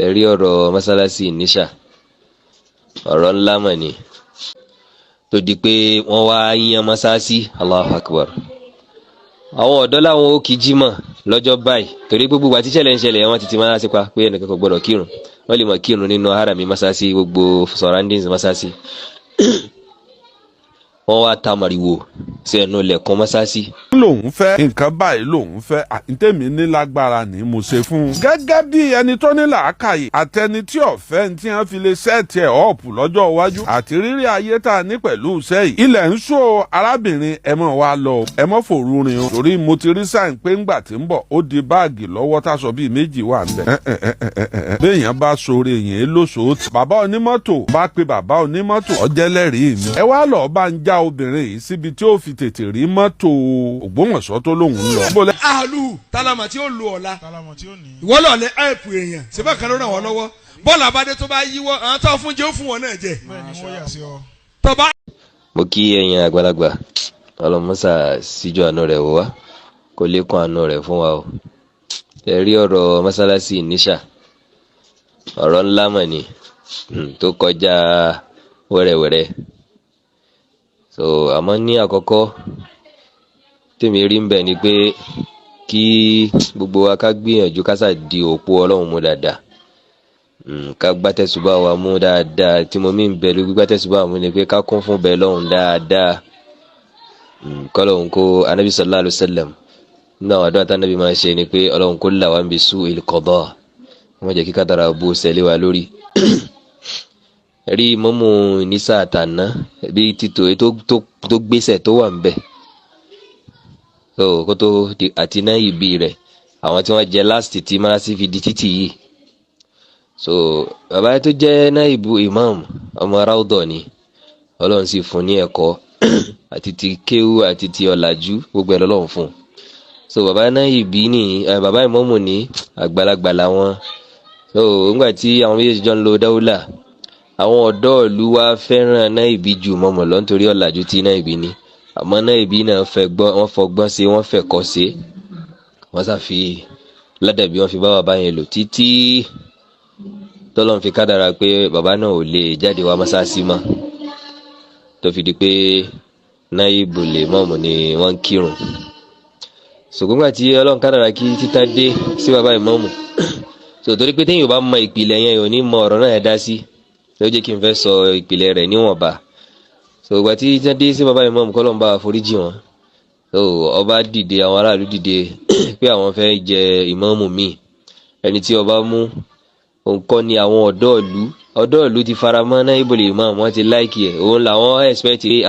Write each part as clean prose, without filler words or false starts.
ẹ̀rí ọ̀rọ̀ Mosalasi Inisa ọ̀rọ̀ ńlá mọ̀ ni tó di pé wọ́n wá yan Mosalasi. Allahu Akbar. Àwọn ọ̀dọ́ láwọn ó kí jímọ̀ lọ́jọ́ báyìí torí pé gbogbo àtíṣẹ̀lẹ̀ ń ṣẹlẹ̀ wọ́n ti Mosalasi pa pé ẹnìkan kò gbọdọ̀ kírun, wọ́n lè mọ̀ kírun nínú harami Mosalasi, gbogbo surroundings Mosalasi. Wọ́n wá ta Mariwo sí ẹnu ilẹ̀kùn Mosalasi. lòun fẹ́ nǹkan báyìí lòun fẹ́ àtẹ̀mí ní lágbára ni mo ṣe fún un. gẹ́gẹ́ bí ẹni tó ní làákàyè àtẹni tí ọ̀fẹ́ tí wọ́n fi lè ṣẹ́ẹ̀tì ẹ̀ ọ̀pù lọ́jọ́ iwájú àti rírí ayé tá a ní pẹ̀lú iṣẹ́ yìí. ilẹ̀ ń ṣó arábìnrin ẹ mọ̀ wá lọ ẹ mọ̀ fòru rin o torí mo ti rí sáìn pé ńgbà tí ń bọ̀ ó di báàgì lọ́wọ́ táṣọ bíi méjì wà ń bẹ̀. béèyàn bá sore èèyàn lóṣòótì. bàbá onímọ́tò bá pe bàbá onímọ́tò ọjẹ́lẹ́rìí mi. ẹ wá lọ́ọ́ bá ń já obìnrin yìí síbi tí ó fi tètè rí mọ́tò Ògbómọ̀ṣọ́ tó lóun ń lọ. àlù tálámà tí ó lu ọ̀la ìwọ lọ lẹ ẹ̀pù èèyàn ṣèbá kan ló ràn wọ́n lọ́wọ́ bọ́ọ̀lù abádé tó bá yíwọ́ àwọn tó fún jẹ́ ó fún wọn náà jẹ. Mo kí ẹ̀yin àgbàlagbà ọlọmọsà síjú àánú rẹ̀ wò wá kó lékún àánú rẹ̀ fún wa o. ẹ̀rí ọ̀rọ̀ Mosalasi Inisa ọ̀rọ̀ ńlá mọ̀ ni tó kọjá wẹ́rẹ́wẹ́rẹ́. So àmọ́ ní àkọ́kọ́ tèmi rí ń bẹ̀ ni pé kí gbogbo wa ká gbìyànjú ká sà di òpó Ọlọ́run mú dáadáa, ká gbátẹ́sùbá wa mú dáadáa. tí mo mí ń bẹ̀ lórí gbátẹ́sùbá mú ni pé ká kún fún bẹ̀ lọ́hùn dáadáa. kọ́lọ́hùn kó Ànábì sallallahu alaihi wasallam nínú àwọn àdúrà tánábì máa ń ṣe ni pé Ọlọ́hun kó là wá ń bi su'il qada, wọ́n jẹ́ kí kádàrá bó ṣẹlẹ̀ wa lórí. rí mọ́mú Inisa àtàná bí títò tó gbéṣẹ̀ tó wà ń bẹ̀ kó tó àti náà ìbí rẹ̀ àwọn tí wọ́n jẹ last tí Mosalasi fi di títì yìí. so bàbá tó jẹ́ náà ìbú imam ọmọ ráúdọ̀ ni Ọlọ́run sì fún ní ẹ̀kọ́ àti ti kéwú àti ti ọ̀làjú gbogbo ẹ̀ lọ́lọ́run fún. so bàbá náà ìbí ni bàbá ìmọ̀mù ní àgbàlagbà làwọn. so nígbà tí àwọn méjèèjì jọ ń lo dáúlà àwọn ọ̀dọ́ ìlú wa fẹ́ràn náà ìbí ju mọ́mọ́ lọ nítorí ọ̀làjú tí náà ìbí ni. àmọ́ náà ìbí náà wọ́n fọgbọ́n ṣe wọ́n fẹ̀kọ́ ṣe wọ́n sàfi ládàbí wọ́n fi bá bàbá yẹn lò títí tọ́lọ́n fi kádàrá pé bàbá náà ò lè jáde wá Mosalasi mọ́ tó fi di pé náà ìbò lè mọ́mù ni wọ́n ń kírun. ṣùgbọ́n gbà tí Ọlọ́run kádàrá kí títà dé sí bàbá ìmọ̀mù so torí pé téèyàn bá mọ ìpìlẹ̀ yẹn ò ní mọ ọ̀rọ̀ náà dá sí ló jẹ́ kí n fẹ́ sọ ìpìlẹ̀ rẹ̀ níwọ̀nba. so ìgbà tí dé sí bàbá ìmọ̀mù kọ́lọ́n bá foríjì wọn. so ọba dìde àwọn aráàlú dìde pé àwọn fẹ́ jẹ ìmọ̀mù míì ẹni tí ọba mú òǹkọ́ ni àwọn ọ̀dọ́ ìlú ti fara mọ́ náà ìbò lè mọ̀ wọ́n ti láìkì ẹ̀ òun làwọn expect pé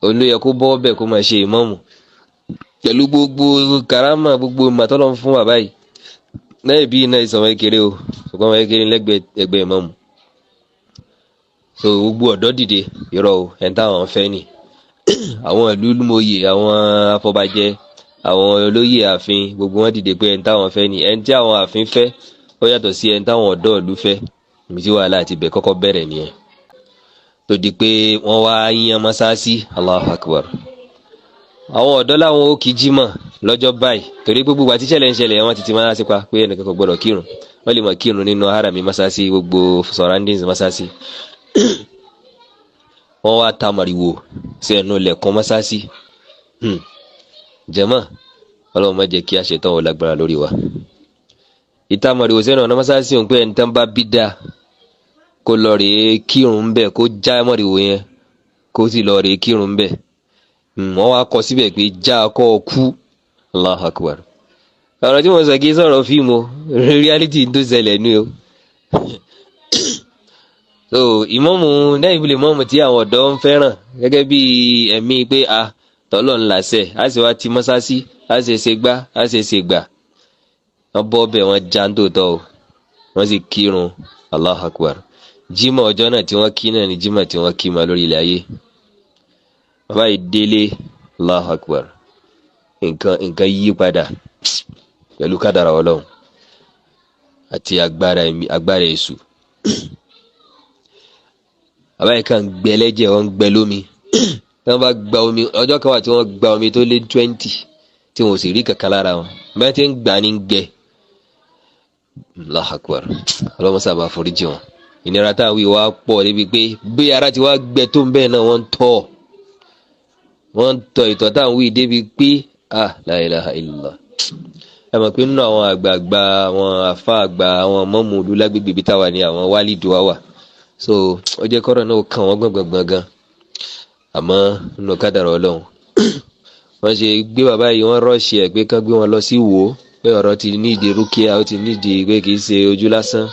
òun ló yẹ kó bọ́ bẹ̀ kó máa ṣe ìmọ̀mù pẹ̀lú gbogbo karama gbogbo màtọ́lọ́ fún bàbá yìí. náà ìbí náà ìsọ̀mọ́ kékeré o ṣùgbọ́n wọn kékeré lẹ́gbẹ̀ẹ́ ìmọ̀mù. so gbogbo ọ̀dọ́ dìde irọ́ o ẹni táwọn fẹ́ ni àwọn ìlú mòye àwọn afọbajẹ àwọn olóyè ààfin gbogbo wọn dìde pé ẹni táwọn fẹ́ ni ẹni tí àwọn ààfin fẹ́ ó yàtọ̀ sí ẹni táwọn ọ̀dọ́ ìlú fẹ́. ibi tí wàhálà àti ibẹ̀ kọ́kọ́ bẹ̀rẹ̀ nìyẹn tó di pé wọ́n wá yan Mosalasi. Allahu Akbar. àwọn ọ̀dọ́ láwọn ó kí jímọ̀ lọ́jọ́ báyìí torí pé gbogbo àtíṣẹ̀lẹ̀ ń ṣẹlẹ̀ wọ́n ti Mosalasi pa pé ẹnìkan kò gbọdọ̀ kírun, wọ́n lè mọ̀ kírun nínú harami Mosalasi gbogbo surroundings Mosalasi. wọ́n wá ta Mariwo sí ẹnu ilẹ̀kùn Mosalasi. jẹ́mọ́ Ọlọ́run má jẹ́ kí a ṣetán ò lágbára lórí wa. ìta Mariwo sí ẹnu ọ̀nà Mosalasi òun pé ẹni tán bá bí dáa kó lọ rèé kírun ń bẹ̀ kó já Mariwo yẹn kó sì lọ rèé kírun ń bẹ̀. wọ́n wá kọ síbẹ̀ pé já kọ́ ọ kú. Allahu Akbar. ọ̀rọ̀ tí wọ́n sọ kí sọ̀rọ̀ fíìmù reality tó ṣẹlẹ̀ ní o. so ìmọ̀mù náà ìbílẹ̀ mọ́mù tí àwọn ọ̀dọ́ ń fẹ́ràn gẹ́gẹ́ bí ẹ̀mí pé tọ́lọ̀ ń làṣẹ á sì wá ti Mosalasi á sì ṣe gbá á sì ṣe gbà. wọ́n bọ́ bẹ̀ wọ́n já ń tòótọ́ o wọ́n sì kírun. Allahu Akbar. jímọ̀ ọjọ́ náà tí wọ́n kí náà ni jímọ̀ tí wọ́n kí ma lórí ilẹ̀ ayé. bàbá yìí délé. Allahu Akbar. nǹkan yí padà pẹ̀lú kádàrá Ọlọ́run àti agbára èṣù. bàbá yìí kàn gbẹ lẹ́jẹ̀ wọ́n gbẹ lómi tí wọ́n bá gba omi ọjọ́ kan wà tí wọ́n gba omi tó lé 20 tí wọ́n sì rí kankan lára wọn bẹ́ẹ̀ tí ń gbà ní gbẹ. Allahu Akbar ọlọ́mọ sábà foríjì wọn ìnira táwọn wí wá pọ̀ débi pé bí ara ti wá gbẹ tó ń bẹ́ẹ̀ náà wọ́n ń tọ̀ ìtọ̀ táwọn wí débi pé la ilaha illallah ẹ mọ̀ pé nínú àwọn àgbààgbà àwọn àfa àgbà àwọn mọ́mùlú lágbègbè ibi táwa ni àwọn wálídù wa wà so ó jẹ́ kọ́rọ̀ náà kàn wọ́n gbọ̀ngbọ̀ngbọ̀n gan àmọ́ nínú kádàrá Ọlọ́run wọ́n ṣe gbé bàbá yìí wọ́n rọ́ọ̀ṣì ẹ̀ pé kán gbé wọn lọ sí Ìwó pé ọ̀rọ̀ ti nídìí rúkìá ó ti nídìí pé kì í ṣe ojú lásán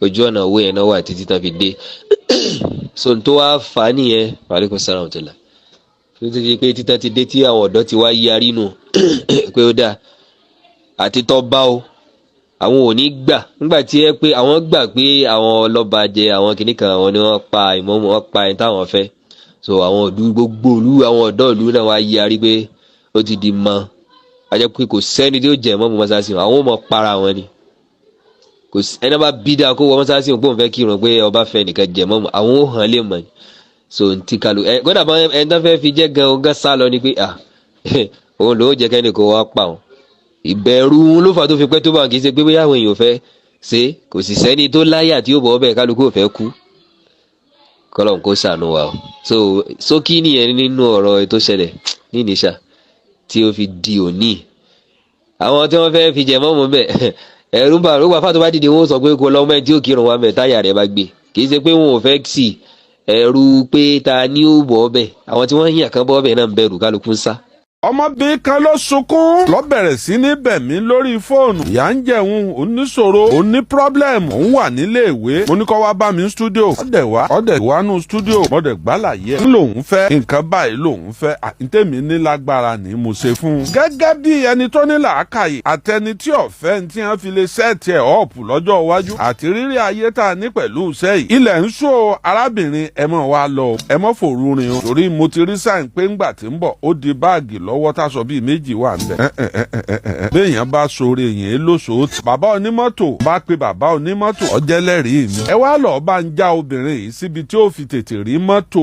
ojú ọ̀nà owó yẹn náà wà títí tán fi dé so tó wá fà á nìyẹn wàlẹ́kùn sára ọ̀tọ̀là tó ti di pé títàn ti dé tí àwọn ọ̀dọ́ ti wá yarí nù pé ó dáa àti tọ́ bá o àwọn ò ní gbà nígbà tí ẹ pé àwọn gbà pé àwọn ọlọ́ba jẹ àwọn kìnnìkan àwọn ni wọ́n pa ìmọ̀ọ́mù wọ́n pa ẹni táwọn fẹ́ so àwọn ọ̀dú gbogbo ìlú àwọn ọ̀dọ́ ìlú náà wá yarí pé ó ti di mọ́ ajẹ́ pé kò sẹ́ni tí ó jẹ́ mọ́mù mọ́sáàsì àwọn ò mọ̀ para wọn ni kò ẹni bá bí dáa kó wọ mọ́sáàsì òun pé òun fẹ́ kírun pé ọba fẹ́ nìkan jẹ́ mọ́mù àwọn ò hàn lè mọ̀ ni so ntí kalu gbọ́dọ̀ bá ẹni tó fẹ́ fi jẹ́ gan ọgá sá lọ ni pé òun lòó jẹ́ kẹ́ni kó wá pa òun ìbẹ̀rù ló fà tó fi pẹ́ tó bá kì í ṣe pé bóyá àwọn èèyàn fẹ́ ṣe kò sì sẹ́ni tó láyà tí ó bọ̀ ọ́bẹ̀ kálukú ò fẹ́ kú kọ́lọ́n kó ṣàánú wa o so sókí nìyẹn nínú ọ̀rọ̀ tó ṣẹlẹ̀ ní Inisa tí ó fi di òní àwọn tí wọ́n fẹ́ fi jẹ mọ́mọ́ bẹ́ẹ̀ ẹ̀rú bá rògbà fà tó bá dìde wọn sọ pé kó lọ́mọ ẹ̀ tí ó kírun wa mẹ́ táyà rẹ̀ bá gbé kì í ṣe pé wọn ò fẹ́ sí ẹ̀rù pé ta ni ó bọ̀ ọ́bẹ̀ àwọn tí wọ́n yàn kán bọ́ ọ́bẹ̀ náà ń bẹ̀rù kálukú ń sá. ọmọbìnrin kan ló sunkún ló bẹ̀rẹ̀ sí ní bẹ̀mí lórí fóònù ìyá ń jẹun oníṣòro oní pírọ́blẹ̀mù òun wà nílé ìwé mo ní kó wá bá mi stúdíò ọ̀dẹ̀ wá nù stúdíò mọ̀dẹ̀ gbálàyé ẹ̀ ń lòun fẹ́ nǹkan báyìí lòun fẹ́ àtẹ̀mí ní lágbára ni mo ṣe fún un. gẹ́gẹ́ bí ẹni tó ní làákàyè àtẹni tí ọ̀fẹ́ tí wọ́n fi lè sẹ́ẹ̀tì ẹ̀ ọ̀pù lọ́jọ́ iwájú àti rírí ayé tá a ní pẹ̀lú sẹ́yìn ilẹ̀ ń ṣó arábìnrin ẹ mọ̀ wá lọ ẹ mọ̀ fòrúrin o torí mo ti rí sáìn pé ńgbà tí ń bọ̀ ó di báàgì lọ́wọ́ táṣọ bíi méjì wà ń bẹ̀. béèyàn bá sóore èèyàn lóṣòótì bàbá onímọ́tò bá pe bàbá onímọ́tò ọjẹ́lẹ́rìí mi. ẹ wá lọ́ọ́ bá ń já obìnrin yìí síbi tí ó fi tètè rí mọ́tò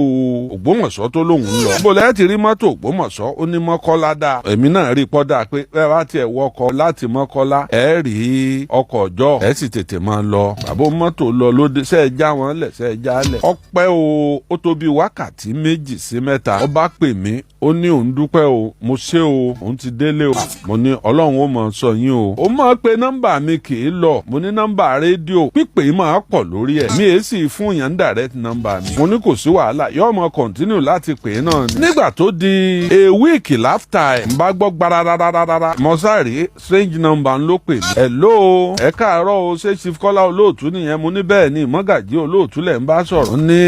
Ògbómọ̀ṣọ́ tó lóun lọ. bó lẹ́ẹ̀ ti rí mọ́tò Ògbómọ̀ṣọ́ ó ní Mọ́kọ́lá dáa. èmi náà rí pọ́dà pé ẹ bá tiẹ̀ wọkọ̀ láti Mọ́kọ́lá ẹ rí ọkọ̀ ọjọ́ ẹ sì tètè máa lọ. bàbá mọ́tò lọ lóde ṣe já wọn lẹ̀ ṣe já lẹ̀. ọpẹ́ o ó tó bí wákàtí 2 sí 3 ó bá pè mí ó ní òun dúpẹ́ o mo ṣe o òun ti délé o mo ní Ọlọ́run ó mọ̀ sọ yín o. ó máa pe nọ́mbà mi kì í lọ mo ní nọ́mbà rédíò pípé máa pọ̀ lórí ẹ̀ mi èé sì fún yàn direct nọ́mbà mi. mo ní kò sí wàhálà yóò mọ continue láti pè é náà ni. nígbà tó di a week láftà ẹ̀ ń bá gbọ́ gbararararara mọ́sárì strange number ló pè mí. hello ẹ káàárọ̀ o ṣé Chief Kola Olóòtú nìyẹn mo ní bẹ́ẹ̀ ni Mọ́gàjí Olóòtú lẹ̀ ń bá sọ̀rọ̀. ó ní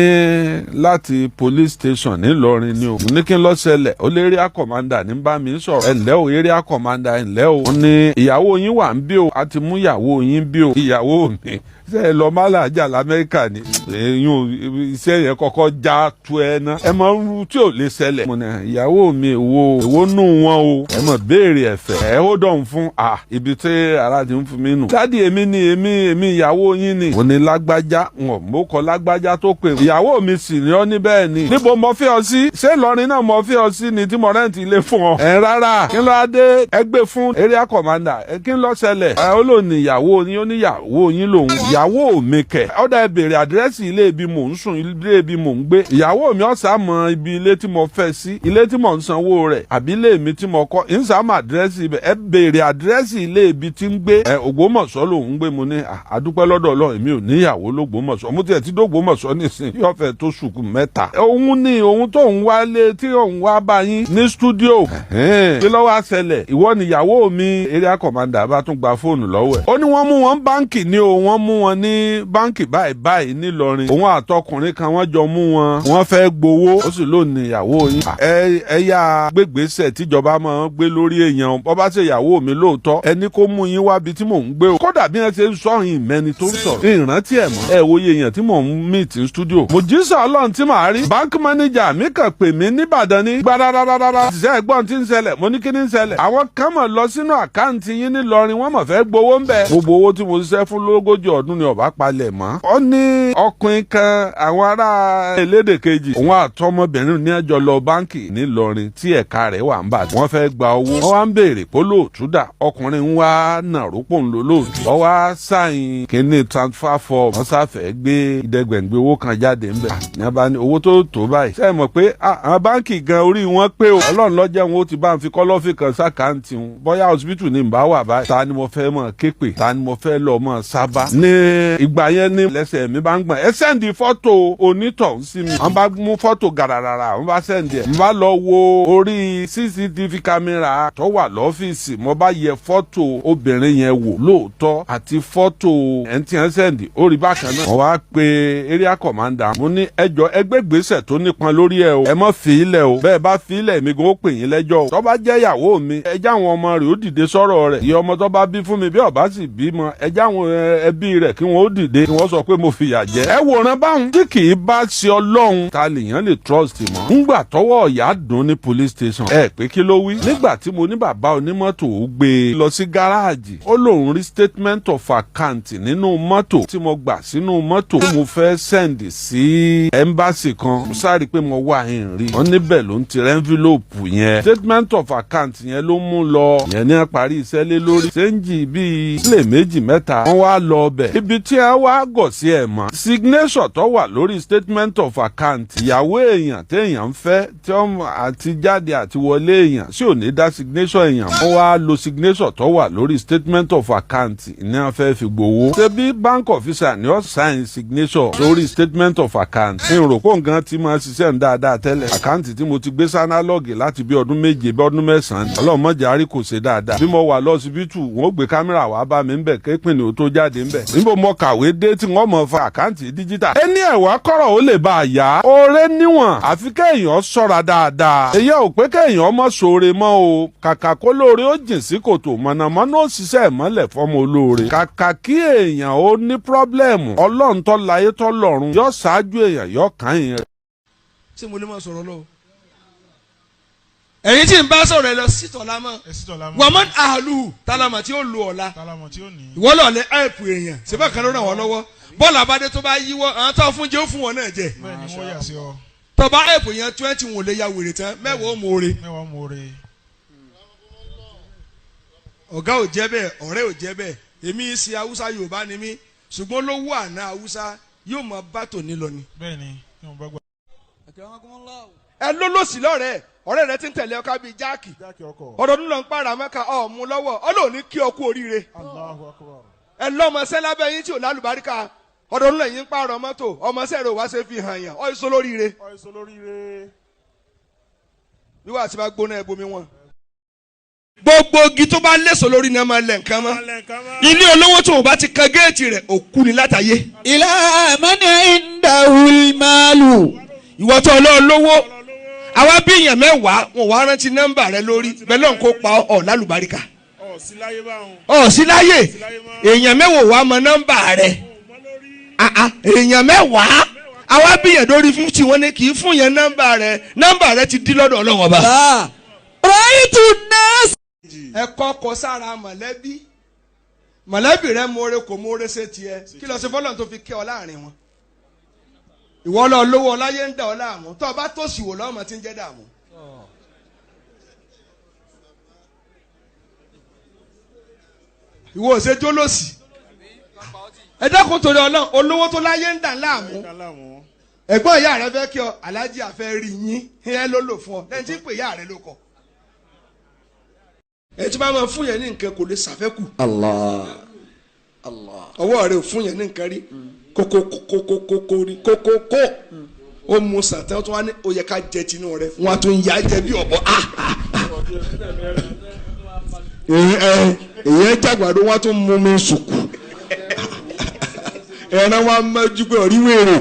láti police station nílọrin ni o. mo ní kí n lọ ṣẹlẹ̀ ó lé area commander ní bá mi sọ̀rọ̀. ẹ ǹlẹ́ o area commander ẹ ǹlẹ́ o. ó ní ìyàwó yín wà ń bí o a ti mú ìyàwó yín bí o. ìyàwó mi ṣe é lọ málàjà lamẹ́ríkà ni èyí iṣẹ́ yẹn kọ́kọ́ já tu ẹ ná. ẹ máa ń ru tí ò lè ṣẹlẹ̀. mo ní ìyàwó mi èwo nù wọn o. ẹ mọ̀ béèrè ẹ̀fẹ̀ ẹ ó dọ̀n fún ibi tí ara ti ń fún mi nù. dádì èmi ìyàwó yín ni. mo ní lágbájá mo kọ lágbájá tó pè mí. ìyàwó mi sì ní ọ ní bẹ́ẹ̀ ni. níbo mo fẹ́ ọ sí. ṣé Ìlọrin náà mo fẹ́ ọ sí ni tí mo rẹ́ǹtì ilé fún ọ. ẹ rárá kí n lọ adé ẹgbẹ́ fún area commander kí n lọ ṣẹlẹ̀. ó lò ní ìyàwó yín ó ní ìyàwó yín lòun. ìyàwó mi kẹ̀ ọ̀dà ẹ béèrè àdírẹ́sì ilé ibi mò ń sùn ilé ibi mò ń gbé. ìyàwó mi ọ̀sà mọ ibi ilé tí mo fẹ́ sí ilé tí mò ń sanwó rẹ̀ àbí ilé mi tí mo kọ́ ìsàmù àdírẹ́sì ibẹ̀ ẹ béèrè àdírẹ́sì ilé ibi tí ń gbé. Ògbómọ̀ṣọ́ lòun ń gbé mo ní àdúpẹ́ lọ́dọ̀ Ọlọ́run èmi ò níyàwó lógbómọ̀ṣọ́ mo tiẹ̀ ti dógbómọ̀ṣọ́ nísìn yóò fẹ́ tó ṣùkú 3. òun ni òun tó ń wálé tí òun wá bá yín ní stúdíò. kí ló wá ṣẹlẹ̀ ìwọ níyàwó mi area commander bá tún gba fóònù lọ́wọ́ ẹ̀. ó ní wọ́n mú wọn báǹkì ni o wọ́n mú wọn ní báǹkì báyìí nílọrin. òun àtọkùnrin kan wọ́n jọ mú wọn wọ́n fẹ́ gbowó ó sì ló ní ìyàwó yín. ẹ yá gbégbèsè tíjọba máa ń gbé lórí èèyàn bọ́ bá ṣe ìyàwó mi lóòótọ́ ẹni kó mú yín wábi tí mò ń gbé o. kódà bí wọ́n ṣe ń sọ ìmẹ́ni tó ń sọ̀rọ̀ ìrántí ẹ̀ mọ́. ẹ wo iye èèyàn tí mò ń meet ní studio. mo jísà Ọlọ́run tí màá rí. bank manager mi kàn pè mí níbàdàn ní gbàdáradára. ṣiṣẹ́ gbọ́n tí ń ṣẹlẹ̀ mo ní kí ní ń ṣẹlẹ̀ àwọn kan mọ̀ lọ sínú àkáǹtì yín ní Ìlọrin wọ́n mọ̀ fẹ́ gbowó ń bẹ̀. gbogbo owó tí mo ṣiṣẹ́ fún lógójì ọdún ni ọ̀bá palẹ̀ mọ́. ó ní ọkùnrin kan àwọn ará elédè kejì òun àtọmọbìnrin ní ẹjọ́ lọ báǹkì ní Ìlọrin tí ẹ̀ka rẹ̀ wà ń bà wọ́n fẹ́ gba owó. wọ́n wá ń béèrè pé lóòtú dà ọkùnrin ń wá nàrópò ń lo lóòtú. wọ́n wá sáyìn kíní transfer form wọ́n sáfẹ́ gbé ìdẹ́gbẹ̀ǹgbé owó kan jáde ńbẹ̀. ní a bá ní owó tó báyìí. ṣé ẹ mọ̀ pé àwọn báǹkì gan orí wọn pé o Ọlọ́run lọ́jọ́ wọn ó ti bá ń fi kọ́lọ́fì kan sákàǹtì wọn bóyá hospital ní ìbá wà báyìí. ta ni mo fẹ́ mọ̀ képe ta ni mo fẹ́ lọ mọ̀ sábà. ní ìgbà yẹn ní lẹ́sẹ̀ mi bá ń gbọ̀n ẹ sẹ́ndì fọ́tò onítọ̀hún sí mi. wọ́n bá mú fọ́tò gàràràrà wọ́n bá sẹ́ndì ẹ̀. mo bá lọ wo orí CCTV kámẹ́rà tó wà lọ́fíìsì mo bá yẹ fọ́tò obìnrin yẹn wò lóòótọ́ àti fọ́tò ẹ̀ǹtí ẹ̀ sẹ́ndì ó rí bákan náà. wọ́n wá pe area commander mo ní ẹjọ́ ẹgbẹ́ gbèsè tó nípọn lórí ẹ o ẹ má fi ilẹ̀ o bẹ́ẹ̀ bá fi ilẹ̀ mi gan ó pè yín lẹ́jọ́ o. tó bá jẹ́ ìyàwó mi ẹ já àwọn ọmọ rẹ̀ ó dìde sọ̀rọ̀ rẹ̀ ìyá ọmọ tó bá bí fún mi bí ó bá sì bímọ ẹ já àwọn ẹbí rẹ̀ kí wọ́n ó dìde kí wọ́n sọ pé mo fìyà jẹ. ẹ wòran báwọn tí kì í bá ṣe Ọlọ́run ta lèèyàn lè trust mọ́. ńgbà tọ́wọ́ ọ̀yà dùn ní police station ẹ pé kí ló wí. nígbà tí mo ní bàbá onímọ́tò ó gbé lọ sí gáràjì ó lóun rí statement of account nínú mọ́tò tí mo gbà sínú mọ́tò tí mo fẹ́ send sí embassy kan mo sáré pé mo wà ń rí wọn níbẹ̀ ló ń ti envelope yẹn statement of account yẹn ló mú lọ yẹn ní parí iṣẹ́ lé lórí sẹ́ńjì bíi ilé méjì mẹ́ta wọ́n wá lọ ọbẹ̀ ibi tí ẹ wá gọ̀ sí ẹ̀ mọ́ signature tó wà lórí statement of account ìyàwó èèyàn téèyàn ń fẹ́ tí wọ́n àti jáde àti wọlé èèyàn sí ò ní dá signature èèyàn wọ́n wá lo signature tó wà lórí statement of account ní wọ́n fẹ́ fi gbowó ṣebí bank officer ni ó sign signature lórí statement of account ní ìròpó nǹkan tí máa ṣiṣẹ́ ń dáadáa tẹ́lẹ̀ àkáǹtì tí mo ti gbé sanalọ́ọ̀gì láti bí ọdún méje bí ọdún mẹ́sàn-án Ọlọ́run má jẹ́ àrí kò ṣe dáadáa bí mo wà lọ́sibítù wọ́n ó gbé kámẹ́rà wá bá mi ń bẹ̀ képin ni ó tó jáde ń bẹ̀ níbo mo kàwé dé tí wọ́n mọ̀ fa àkáǹtì díjítà ẹni ẹ̀wá kọ́rọ̀ ó lè bá a yá oore níwọ̀n àfi kéèyàn ṣọ́ra dáadáa èyí ò pé kéèyàn mọ̀ sóore mọ́ o kàkà kó lóore ó jìn sí kòtò mọ̀nàmọ́ná ó ṣiṣẹ́ ìmọ́lẹ̀ fọ́mọ olóore kàkà kí èèyàn ó ní pírọ́blẹ́mù Ọlọ́run tó láyé tó lọ́run yóò ṣáájú èèyàn yóò kàn yín. ṣé mo lè máa sọ̀rọ̀ lọ. ẹ̀yin tí ń bá sọ̀rọ̀ ẹ lọ sítọ̀ lámọ́ wàmọ́n àlù tálámà tí ó lu ọ̀la ìwọ lọ lẹ ẹ̀pù èèyàn ṣèbá kan ló ràn wọ́n lọ́wọ́ bọ́ọ̀lù abádé tó bá yíwọ́ àwọn tó fún jẹ́ ó fún wọn náà jẹ. tọba ẹ̀pù yẹn 20 wọn ò lè ya wèrè tán mẹ́wàá ó mọ̀ọ́re. ọ̀gá ò jẹ́ bẹ́ẹ̀ ọ̀rẹ́ ò jẹ́ bẹ́ẹ̀ èmi ṣe haúsá yorùbá ni mí ṣùgbọ́n lówó àná haúsá yóò máa bá tòní lọ ni. ẹ lólòsì lọ́rẹ̀ẹ́ ọ̀rẹ́ rẹ ti ń tẹ̀lé ọkà bíi jáàkì ọdọọdún lọ ń pààrà mẹ́ka ọ̀mú lọ́wọ́ ọlọ́ọ̀ ní kí ọkú oríire ẹ lọ́mọṣẹ́ lábẹ́ yín tí ò lálùbáríkà ọdọọdún lẹ́yìn ń pààrọ̀ mọ́tò ọmọṣẹ́ rẹ̀ wá ṣe fi hàn yàn ọ̀ èso lóríire wíwá àti bá gbóná ẹ bomi wọn. gbogbo igi tó bá léso lórí ni a máa lẹ̀ nǹkan mọ́ ilé olówó tó o bá ti kan géètì rẹ̀ òkú ni látàyé. ìlà mọ́ni ìdáhùn máàlù. ìwọ tó ọlọ́ọ̀ lówó àwa bí èèyàn mẹ́wàá wọn wá rántí nọ́mbà rẹ lórí bẹ́ẹ̀ lọ́n kó pa ọ̀ lálùbáríkà. sí láyé èèyàn mẹ́wàá wá mọ nọ́mbà rẹ èèyàn mẹ́wàá àwa bí èèyàn lórí 50 wọn ni kì í fún yẹn nọ́mbà rẹ ti dí lọ́dọ̀ Ọlọ́run Ọba. ráìtù nọ́ọ̀sì. ẹ̀kọ́ kọ sára mọ̀lẹ́bí rẹ mọ̀ọ́rẹ́ kò mọ̀ọ́rẹ́ ṣe tiẹ̀ kí lọ sí fọlọ́n tó fi kẹ́ ọ láàrin wọn. ìwọ lọ lówó ọláyé ń dà ọ láàmú tó o bá tó sì wò lọ́mọ tí ń jẹ́ dààmú. ìwọ ò ṣe jólósì ẹ dákun torí Ọlọ́run olówó tó láyé ń dà láàmú ẹ̀gbọ́n ìyá rẹ fẹ́ kí ọ alájí àfẹ́ rí yín ẹ ló lò fún ọ lẹ́yìn tí ń pè ìyá rẹ ló kọ. ẹ tí bá máa fún yẹn ní nǹkan kò lè ṣàfẹ́kù. Allah. ọwọ́ rẹ ò fún yẹn ní nǹkan rí kókó ó mu sàtẹ́ tó wá ní ó yẹ ká jẹ tinú rẹ wọn á tún yá jẹ bí ọ̀bọ. èyí jàgbàdo wọn á tún mú mi sùkú ẹran wa mẹ́jú pé ọ̀rí wèrè.